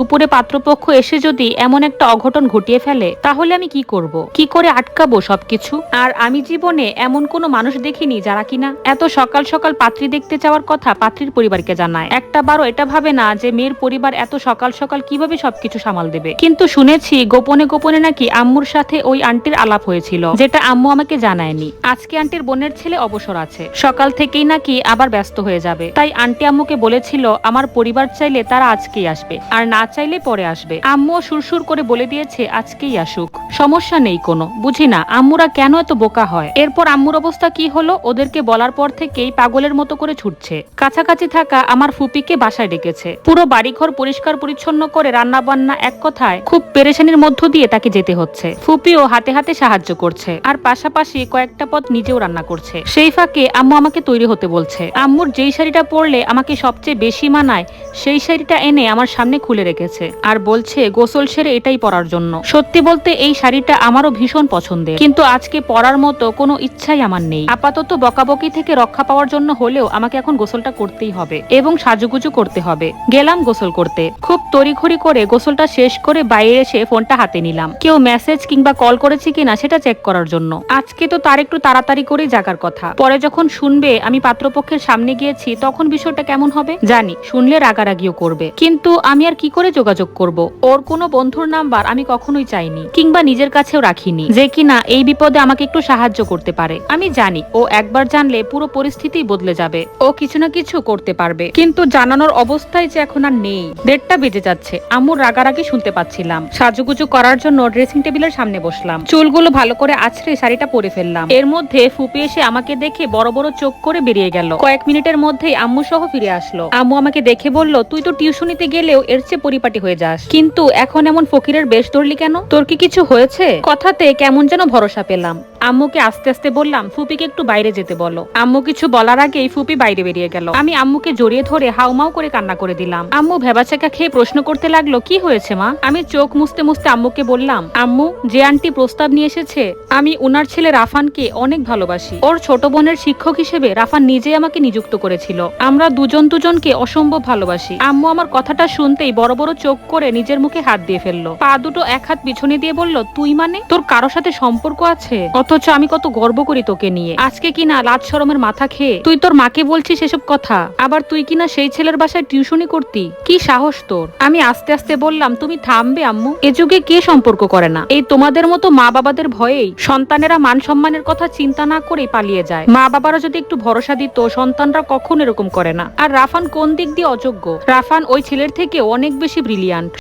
দুপুরে পাত্রপক্ষ এসে যদি এমন একটা অঘটন ঘটিয়ে ফেলে তাহলে আমি কি করব? কি করে আটকাবো সবকিছু? আর আমি জীবনে এমন কোনো মানুষ দেখিনি যারা কিনা এত সকাল সকাল পাত্রী দেখতে যাওয়ার কথা পাত্রীর পরিবারকে জানায়। একটা বারও এটা ভাবে না যে মেয়ের পরিবার এত সকাল সকাল কিভাবে সবকিছু সামাল দেবে। কিন্তু শুনেছি গোপনে গোপনে নাকি আম্মুর সাথে ওই আন্টির আলাপ হয়েছিল, যেটা আম্মু আমাকে জানায়নি। আজকে আন্টির বোনের ছেলে অবসর আছে, সকাল থেকেই নাকি আবার ব্যস্ত হয়ে যাবে। তাই আন্টি আম্মুকে বলেছিল আমার পরিবার চাইলে তারা আজকেই আসবে, আর না চাইলে পরে আসবে। আম্মুও সুরসুর করে বলে দিয়েছে আজকেই আসুক, সমস্যা নেই কোনো। বুঝি না আম্মুরা কেন এত বোকা হয়। এরপর আম্মুর অবস্থা কি হলো, ওদেরকে বলার পর থেকেই পাগলের মতো করে ছুটছে। কাছাকাছি থাকা আমার ফুপিকে বাসায় ডেকেছে, পুরো বাড়িঘর পরিষ্কার পরিচ্ছন্ন করে রান্না বান্না, এক কথায় খুব পেরেশানির মধ্য দিয়ে তাকে যেতে হচ্ছে। ফুপিও হাতে হাতে সাহায্য করছে, আর পাশাপাশি কয়েকটা পদ নিজেও রান্না করছে। সেই ফাঁকে আম্মু আমাকে তৈরি হতে বলছে। আম্মুর যেই শাড়িটা পরলে আমাকে সবচেয়ে বেশি মানায় সেই শাড়িটা এনে আমার সামনে খুলে রেখেছে, আর বলছে গোসল সেরে এটাই পরার জন্য। সত্যি বলতে এই শাড়িটা আমারও ভীষণ পছন্দের, কিন্তু আজকে পরার মতো কোনো ইচ্ছাই আমার নেই। আপাতত বকাবকি থেকে রক্ষা পাওয়ার জন্য হলেও আমাকে এখন গোসলটা করতেই হবে এবং সাজুগুজু করতে হবে। গেলাম গোসল করতে। খুব তড়িঘড়ি করে গোসলটা শেষ করে বাইরে এসে ফোনটা হাতে নিলাম, কেউ মেসেজ কিংবা কল করেছে কিনা সেটা চেক করার জন্য। আজকে তো তার একটু তাড়াতাড়ি করেই জাগার কথা। পরে যখন শুনবে আমি পাত্রপক্ষের সামনে গিয়েছি তখন বিষয়টা কেমন হবে জানি, শুনলে রাগারাগিও করবে। কিন্তু আমি আর কি করে যোগাযোগ করব? ওর কোনো বন্ধুর নাম্বার আমি কখনোই চাইনি, কিংবা নিজের কাছেও রাখিনি, যে কিনা এই বিপদে আমাকে একটু সাহায্য করতে পারে। আমি জানি ও একবার জানলে পুরো পরিস্থিতি বদলে যাবে, ও কিছু না কিছু করতে পারবে। কিন্তু জানানোর অবস্থায় যে এখন আর নেই। 1:30 বেজে যাচ্ছে, আম্মুর রাগারাগি শুনতে পাচ্ছিলাম। সাজুগুজু করার জন্য ড্রেসিং টেবিলের সামনে বসলাম, চুলগুলো ভালো করে আছড়ে শাড়িটা পরে ফেললাম। এর মধ্যে ফুপি এসে আমাকে দেখে বড় বড় চোখ করে বেরিয়ে গেল। কয়েক মিনিটের মধ্যেই আম্মু সহ ফিরে আসলো। আম্মু আমাকে দেখে বলল, তুই তো টিউশনিতে গেলেও এর চেয়ে পরিপাটি হয়ে যাস, কিন্তু এখন এমন ফকিরের বেশ ধরলি কেন? তোর কি কিছু হয়েছে? কথাতে কেমন যেন ভরসা পেলাম। আম্মুকে আস্তে আস্তে বললাম, ফুপিকে একটু বাইরে যেতে বলো। আম্মু কিছু বলার আগেই ফুপি বাইরে বেরিয়ে গেল। আমি আম্মুকে জড়িয়ে ধরে হাউমাউ করে কান্না করে দিলাম। আম্মু ভেবাচাকা খেয়ে প্রশ্ন করতে লাগলো, কি হয়েছে মা? আমি চোখ মুছতে মুছতে আম্মুকে বললাম, আম্মু, যে আন্টি প্রস্তাব নিয়ে এসেছে, আমি উনার ছেলে রাফানকে অনেক ভালোবাসি। ওর ছোট বোনের শিক্ষক হিসেবে রাফান নিজে আমাকে নিযুক্ত করেছিল। আমরা দুজনকে অসম্ভব ভালোবাসি। আম্মু আমার কথাটা শুনতেই বড় বড় চোখ করে নিজের মুখে হাত দিয়ে ফেললো। পা দুটো এক হাত পিছনে দিয়ে বলল, তুই মানে? তোর কারো সাথে সম্পর্ক আছে? অথচ আমি কত গর্ব করি তোকে নিয়ে। আজকে কিনা লাজ শরমের মাথা খেয়ে তুই তোর মাকে বলছিস এসব কথা। আবার তুই কিনা সেই ছেলের বাসায় টিউশনি করতি। কি সাহস তোর? আমি আস্তে আস্তে বললাম, তুমি থামবে আম্মু? এ যুগে কে সম্পর্ক করে না? এই তোমাদের মতো মা বাবাদের ভয়েই সন্তানেরা মান সম্মানের কথা চিন্তা না করেই পালিয়ে যায়। মা বাবারা যদি একটু ভরসা দিত, সন্তানরা কখন এরকম করে না। আর রাফান কোন দিক দিয়ে অযোগ্য? রাফান ওই ছেলের থেকে অনেক বেশি ব্রিলিয়ান্ট।